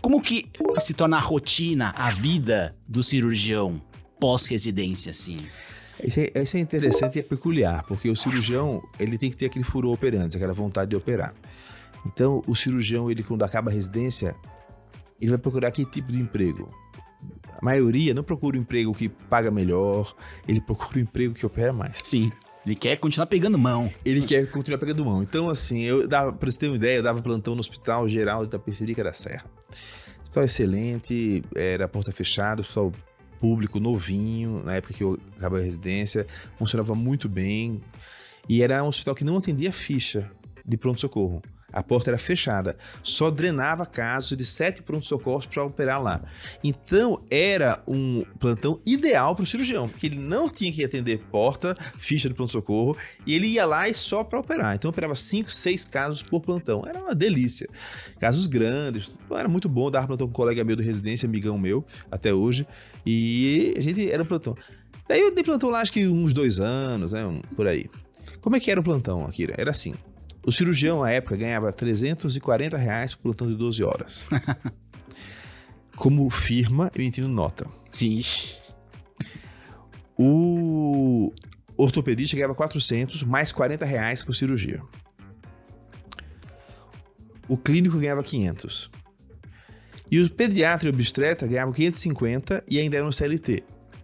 Como que se torna a rotina, a vida do cirurgião pós-residência, assim? Isso é interessante e é peculiar, porque o cirurgião, ele tem que ter aquele furor operante, aquela vontade de operar. Então, o cirurgião, ele quando acaba a residência, ele vai procurar que tipo de emprego? A maioria não procura um emprego que paga melhor, ele procura um emprego que opera mais. Sim, ele quer continuar pegando mão. Ele quer continuar pegando mão. Então, assim, pra você ter uma ideia, eu dava plantão no Hospital Geral de Itapecerica da Serra. Hospital excelente, era porta fechada, hospital público, novinho, na época que eu acabei a residência, funcionava muito bem. E era um hospital que não atendia ficha de pronto-socorro. A porta era fechada, só drenava casos de 7 pronto-socorros para operar lá. Então, era um plantão ideal para o cirurgião, porque ele não tinha que atender porta, ficha de pronto-socorro, e ele ia lá e só para operar. Então, operava 5, 6 casos por plantão. Era uma delícia. Casos grandes, era muito bom. Dava plantão com um colega meu de residência, amigão meu, até hoje, e a gente era um plantão. Daí eu dei plantão lá, acho que uns 2 anos, né, por aí. Como é que era o plantão, Akira? Era assim. O cirurgião, na época, ganhava R$340 por plantão de 12 horas. Como firma, eu entendo nota. Sim. O ortopedista ganhava 400, mais R$40 por cirurgia. O clínico ganhava 500. E o pediatra e obstetra ganhavam 550 e ainda eram CLT.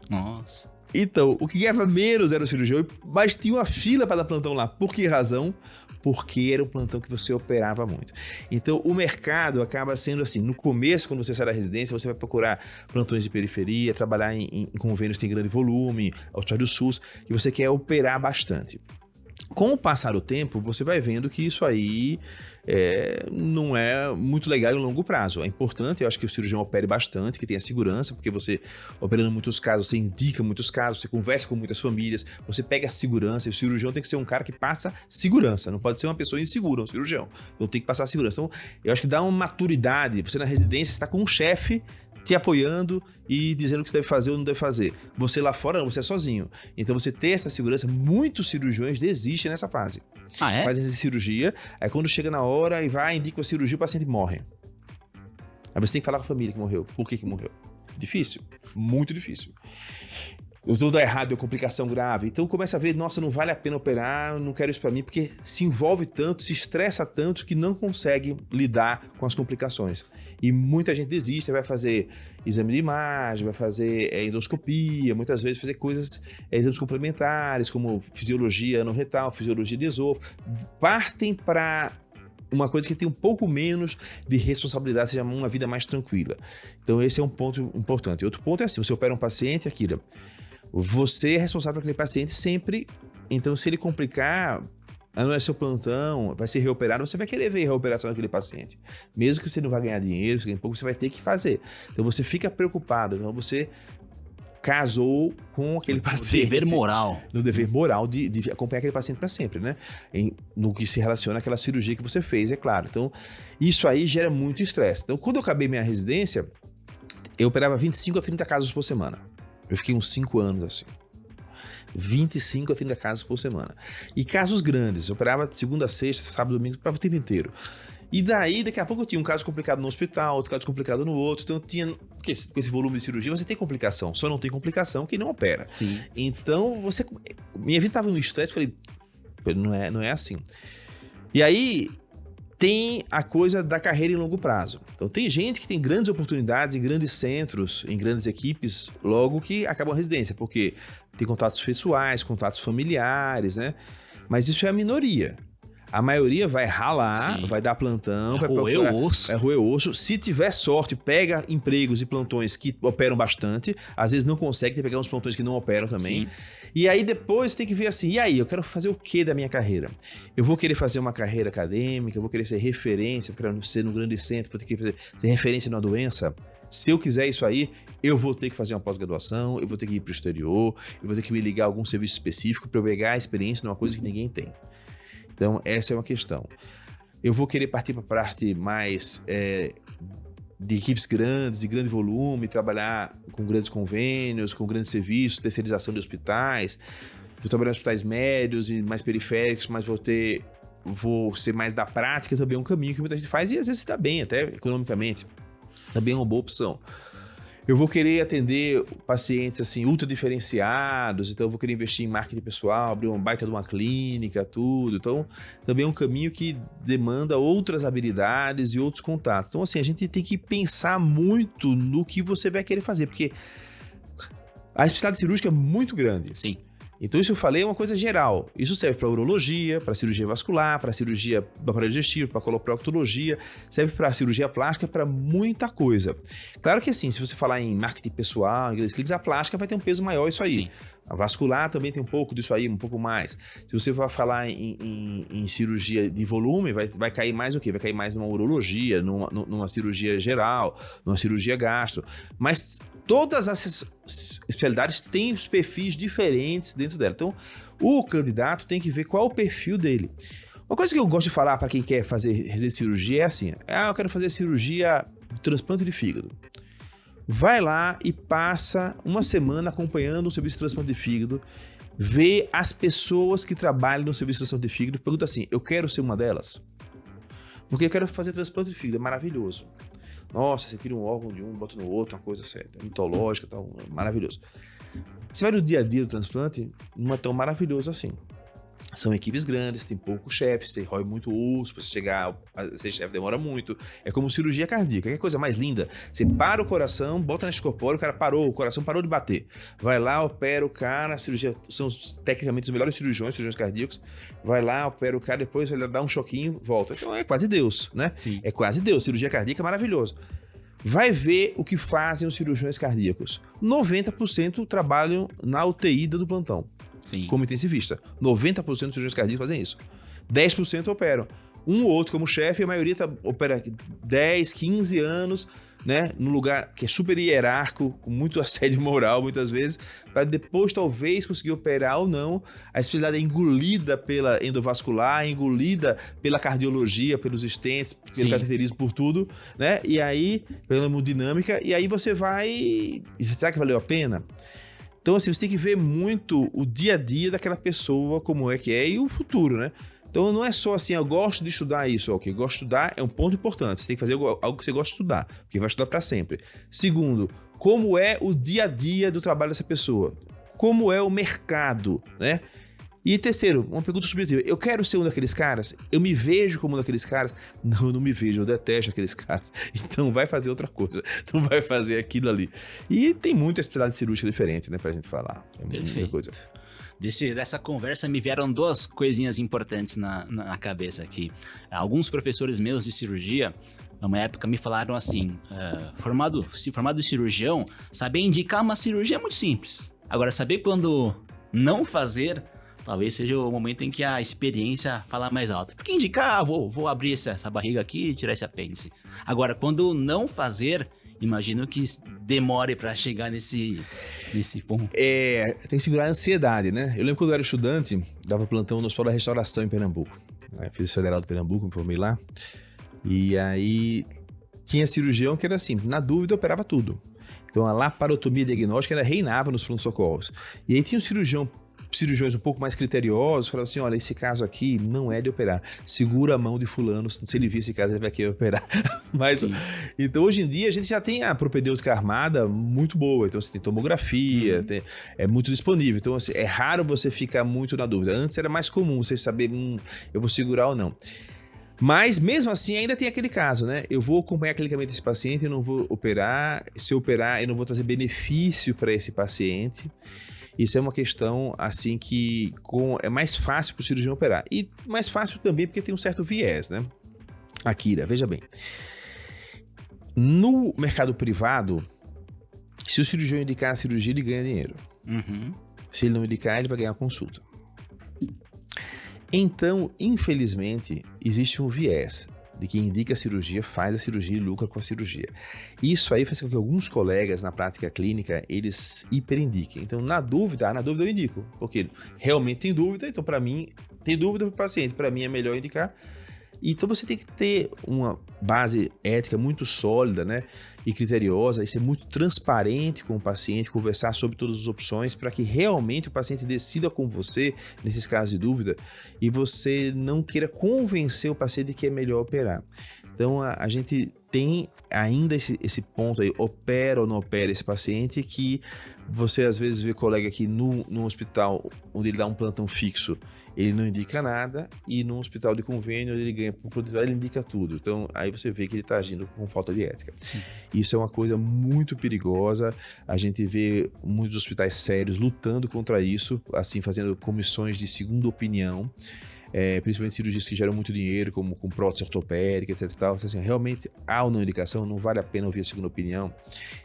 Nossa. Então, o que ganhava menos era o cirurgião, mas tinha uma fila para dar plantão lá. Por que razão? Porque era um plantão que você operava muito. Então, o mercado acaba sendo assim, no começo, quando você sai da residência, você vai procurar plantões de periferia, trabalhar em convênios que tem grande volume, hospital do SUS, e você quer operar bastante. Com o passar do tempo, você vai vendo que isso aí não é muito legal em longo prazo. É importante, eu acho que o cirurgião opere bastante, que tenha segurança, porque você, operando muitos casos, você indica muitos casos, você conversa com muitas famílias, você pega a segurança, e o cirurgião tem que ser um cara que passa segurança, não pode ser uma pessoa insegura, um cirurgião. Então tem que passar segurança. Então, eu acho que dá uma maturidade, você na residência está com um chefe te apoiando e dizendo o que você deve fazer ou não deve fazer. Você lá fora não, você é sozinho. Então você ter essa segurança, muitos cirurgiões desistem nessa fase. Ah, é? Fazem essa cirurgia, aí quando chega na hora e vai, indica a cirurgia, o paciente morre. Aí você tem que falar com a família que morreu. Por que morreu? Difícil, muito difícil. Tudo dá errado, deu complicação grave. Então começa a ver, nossa, não vale a pena operar, não quero isso pra mim, porque se envolve tanto, se estressa tanto que não consegue lidar com as complicações. E muita gente desiste, vai fazer exame de imagem, vai fazer endoscopia, muitas vezes fazer coisas, exames complementares, como fisiologia anorretal, fisiologia de esôfago. Partem para uma coisa que tem um pouco menos de responsabilidade, seja uma vida mais tranquila. Então esse é um ponto importante. Outro ponto é assim, você opera um paciente, Akira, você é responsável por aquele paciente sempre. Então, se ele complicar, não é seu plantão, vai ser reoperado, você vai querer ver a reoperação daquele paciente. Mesmo que você não vá ganhar dinheiro, você ganha pouco, você vai ter que fazer. Então, você fica preocupado. Então, você casou com aquele paciente. Dever moral. No dever moral de acompanhar aquele paciente para sempre, né? No que se relaciona àquela cirurgia que você fez, é claro. Então, isso aí gera muito estresse. Então, quando eu acabei minha residência, eu operava 25 a 30 casos por semana. Eu fiquei uns 5 anos assim. 25 a 30 casos por semana. E casos grandes. Eu operava de segunda a sexta, sábado, domingo, operava o tempo inteiro. E daí, daqui a pouco eu tinha um caso complicado no hospital, outro caso complicado no outro. Então eu tinha... Porque com esse volume de cirurgia, você tem complicação. Só não tem complicação quem não opera. Sim. Então, minha vida estava no estresse, falei, não é assim. E aí... tem a coisa da carreira em longo prazo. Então, tem gente que tem grandes oportunidades em grandes centros, em grandes equipes, logo que acabam a residência, porque tem contatos pessoais, contatos familiares, né? Mas isso é a minoria. A maioria vai ralar, Sim. vai dar plantão, vai roer procurar, o osso. vai roer o osso. Se tiver sorte, pega empregos e plantões que operam bastante. Às vezes não consegue, tem que pegar uns plantões que não operam também. Sim. E aí depois tem que ver assim, e aí, eu quero fazer o que da minha carreira? Eu vou querer fazer uma carreira acadêmica, eu vou querer ser referência, eu quero ser num grande centro, vou ter que ser referência numa doença. Se eu quiser isso aí, eu vou ter que fazer uma pós-graduação, eu vou ter que ir para o exterior, eu vou ter que me ligar a algum serviço específico para eu pegar a experiência numa coisa que ninguém tem. Então, essa é uma questão. Eu vou querer partir para a parte mais de equipes grandes, de grande volume, trabalhar com grandes convênios, com grandes serviços, terceirização de hospitais. Vou trabalhar em hospitais médios e mais periféricos, mas vou ser mais da prática também, é um caminho que muita gente faz e às vezes se dá bem, até economicamente. Também é uma boa opção. Eu vou querer atender pacientes assim, ultra diferenciados, então eu vou querer investir em marketing pessoal, abrir uma baita de uma clínica, tudo. Então, também é um caminho que demanda outras habilidades e outros contatos. Então, assim, a gente tem que pensar muito no que você vai querer fazer, porque a especialidade cirúrgica é muito grande. Sim. Então, isso eu falei é uma coisa geral. Isso serve para urologia, para cirurgia vascular, para cirurgia do aparelho digestivo, para coloproctologia, serve para cirurgia plástica, para muita coisa. Claro que assim, se você falar em marketing pessoal, em grandes clínicas, a plástica vai ter um peso maior isso aí. Sim. A vascular também tem um pouco disso aí, um pouco mais. Se você for falar em cirurgia de volume, vai cair mais o quê? Vai cair mais numa urologia, numa cirurgia geral, numa cirurgia gastro. Mas todas as especialidades têm os perfis diferentes dentro dela. Então, o candidato tem que ver qual é o perfil dele. Uma coisa que eu gosto de falar para quem quer fazer residência de cirurgia é assim: eu quero fazer cirurgia de transplante de fígado. Vai lá e passa uma semana acompanhando o serviço de transplante de fígado, vê as pessoas que trabalham no serviço de transplante de fígado e pergunta assim: eu quero ser uma delas? Porque eu quero fazer transplante de fígado, é maravilhoso. Nossa, você tira um órgão de um, bota no outro, uma coisa certa, mitológica, tal, maravilhoso. Você vai no dia a dia do transplante, não é tão maravilhoso assim. São equipes grandes, tem poucos chefes, você rói muito osso, para você chegar a ser chefe demora muito. É como cirurgia cardíaca, que é coisa mais linda. Você para o coração, bota na escorpórea, o cara parou, o coração parou de bater. Vai lá, opera o cara, a cirurgia, são tecnicamente os melhores cirurgiões cardíacos. Vai lá, opera o cara, depois ele dá um choquinho, volta. Então é quase Deus, né? Sim. É quase Deus, cirurgia cardíaca é maravilhoso. Vai ver o que fazem os cirurgiões cardíacos. 90% trabalham na UTI do plantão. Sim. Como intensivista. 90% dos cirurgiões cardíacos fazem isso. 10% operam. Um ou outro como chefe, a maioria opera 10, 15 anos, né, num lugar que é super hierárquico, com muito assédio moral, muitas vezes, para depois talvez conseguir operar ou não. A especialidade é engolida pela endovascular, engolida pela cardiologia, pelos stents, pelo cateterismo, por tudo, né? E aí, pela hemodinâmica, e aí você vai... E será que valeu a pena? Então, assim, você tem que ver muito o dia a dia daquela pessoa, como é que é, e o futuro, né? Então, não é só assim, eu gosto de estudar isso. Ok, gosto de estudar é um ponto importante. Você tem que fazer algo que você gosta de estudar, porque vai estudar para sempre. Segundo, como é o dia a dia do trabalho dessa pessoa? Como é o mercado, né? E terceiro, uma pergunta subjetiva. Eu quero ser um daqueles caras? Eu me vejo como um daqueles caras? Não, eu não me vejo, eu detesto aqueles caras. Então vai fazer outra coisa, não vai fazer aquilo ali. E tem muita especialidade cirúrgica diferente, né, pra gente falar. É muita coisa. Dessa conversa me vieram duas coisinhas importantes na cabeça aqui. Alguns professores meus de cirurgia, numa época, me falaram assim, formado de cirurgião, saber indicar uma cirurgia é muito simples. Agora, saber quando não fazer... Talvez seja o momento em que a experiência fala mais alto. Porque indicar, vou abrir essa barriga aqui e tirar esse apêndice. Agora, quando não fazer, imagino que demore para chegar nesse ponto. Tem que segurar a ansiedade, né? Eu lembro quando eu era estudante, dava plantão no Hospital da Restauração em Pernambuco. Fiz o Federal de Pernambuco, me formei lá. E aí tinha cirurgião que era assim, na dúvida operava tudo. Então a laparotomia diagnóstica reinava nos pronto-socorros. E aí tinha um cirurgiões um pouco mais criteriosos, falaram assim, olha, esse caso aqui não é de operar, segura a mão de fulano, se ele vir esse caso ele vai querer operar. Mas, então hoje em dia a gente já tem a propedêutica armada muito boa, então você tem tomografia, é muito disponível, então assim, é raro você ficar muito na dúvida. Antes era mais comum você saber, eu vou segurar ou não. Mas, mesmo assim, ainda tem aquele caso, né? Eu vou acompanhar clinicamente esse paciente, eu não vou operar, se eu operar eu não vou trazer benefício para esse paciente. Isso é uma questão, assim, que é mais fácil para o cirurgião operar. E mais fácil também porque tem um certo viés, né? Akira, veja bem. No mercado privado, se o cirurgião indicar a cirurgia, ele ganha dinheiro. Se ele não indicar, ele vai ganhar consulta. Então, infelizmente, existe um viés de quem indica a cirurgia, faz a cirurgia e lucra com a cirurgia. Isso aí faz com que alguns colegas na prática clínica, eles hiperindiquem. Então, na dúvida eu indico, porque realmente tem dúvida, então para mim, tem dúvida para o paciente, para mim é melhor indicar. Então você tem que ter uma base ética muito sólida, né, e criteriosa, e ser muito transparente com o paciente, conversar sobre todas as opções para que realmente o paciente decida com você, nesses casos de dúvida, e você não queira convencer o paciente de que é melhor operar. Então, a gente tem ainda esse ponto aí, opera ou não opera esse paciente, que você às vezes vê colega aqui no hospital, onde ele dá um plantão fixo, ele não indica nada, e no hospital de convênio, ele ganha por produtividade, ele indica tudo. Então, aí você vê que ele está agindo com falta de ética. Sim. Isso é uma coisa muito perigosa. A gente vê muitos hospitais sérios lutando contra isso, assim, fazendo comissões de segunda opinião, principalmente cirurgias que geram muito dinheiro, como com prótese ortopédica, etc. Tal. Assim, realmente há ou não indicação, não vale a pena ouvir a segunda opinião.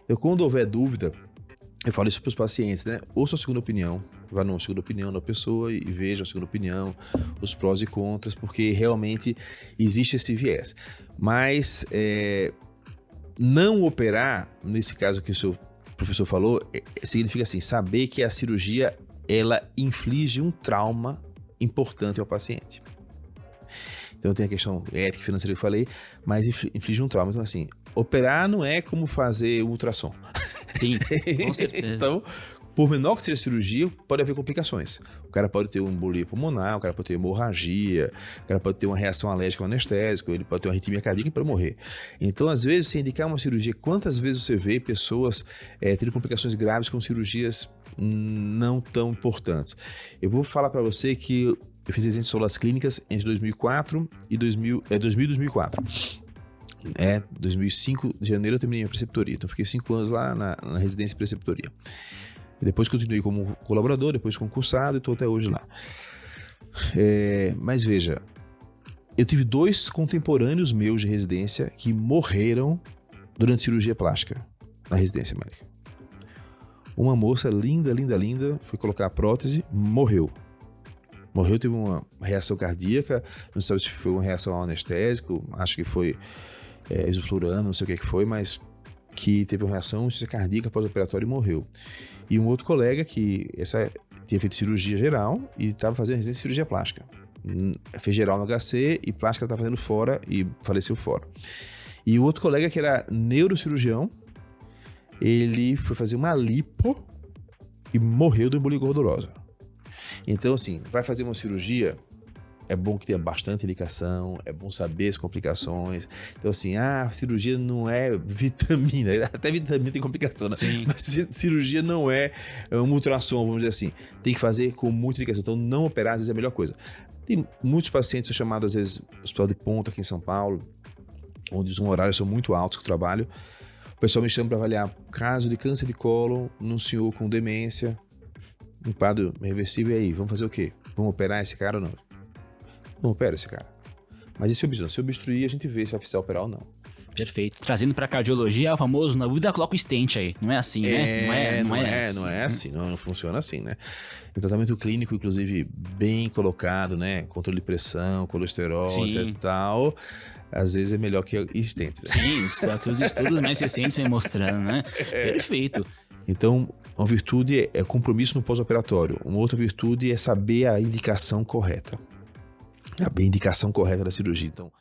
Eu, quando houver dúvida, eu falo isso para os pacientes, né? Ouça a segunda opinião, vá numa segunda opinião da pessoa e veja a segunda opinião, os prós e contras, porque realmente existe esse viés. Mas não operar, nesse caso que o seu professor falou, significa assim, saber que a cirurgia, ela inflige um trauma importante ao paciente. Então tem a questão ética e financeira que eu falei, mas inflige um trauma. Então assim, operar não é como fazer ultrassom. Sim, com certeza. Então, por menor que seja a cirurgia, pode haver complicações. O cara pode ter uma embolia pulmonar, o cara pode ter hemorragia, o cara pode ter uma reação alérgica ao anestésico, ele pode ter uma arritmia cardíaca e pode morrer. Então, às vezes, você indicar uma cirurgia, quantas vezes você vê pessoas tendo complicações graves com cirurgias não tão importantes? Eu vou falar para você que eu fiz residência em células clínicas entre 2004 e 2000 e 2004. 2005, de janeiro, eu terminei a preceptoria. Então, fiquei 5 anos lá na residência de preceptoria. Depois continuei como colaborador, depois concursado e estou até hoje lá. Mas veja, eu tive 2 contemporâneos meus de residência que morreram durante cirurgia plástica na residência médica. Uma moça linda, linda, linda, foi colocar a prótese, morreu. Morreu, teve uma reação cardíaca, não sabe se foi uma reação ao anestésico, acho que foi isoflurano, não sei o que foi, mas que teve uma reação cardíaca pós-operatória e morreu. E um outro colega que tinha feito cirurgia geral e estava fazendo residência de cirurgia plástica. Fez geral no HC e plástica estava fazendo fora e faleceu fora. E o outro colega que era neurocirurgião, ele foi fazer uma lipo e morreu de embolia gordurosa. Então, assim, vai fazer uma cirurgia, é bom que tenha bastante indicação, é bom saber as complicações. Então, assim, a cirurgia não é vitamina, até vitamina tem complicação, né? Sim. Mas cirurgia não é um ultrassom, vamos dizer assim. Tem que fazer com muita indicação. Então, não operar, às vezes, é a melhor coisa. Tem muitos pacientes chamados, às vezes, hospital de ponta aqui em São Paulo, onde os horários são muito altos que eu trabalho. O pessoal me chama para avaliar caso de câncer de cólon num senhor com demência, um quadro reversível. E aí, vamos fazer o quê? Vamos operar esse cara ou não? Não opera esse cara. Mas e se obstruir? Se obstruir, a gente vê se vai precisar operar ou não. Perfeito. Trazendo pra cardiologia, é o famoso, na dúvida, coloca o stent aí. Não é assim, né? Não é assim, não funciona assim, né? O tratamento clínico, inclusive, bem colocado, né? Controle de pressão, colesterol, etc e tal. Às vezes é melhor que stent. Né? Sim, isso é o que os estudos mais recentes vêm mostrando, né? Perfeito. Então, uma virtude é compromisso no pós-operatório. Uma outra virtude é saber a indicação correta. A indicação correta da cirurgia. Então,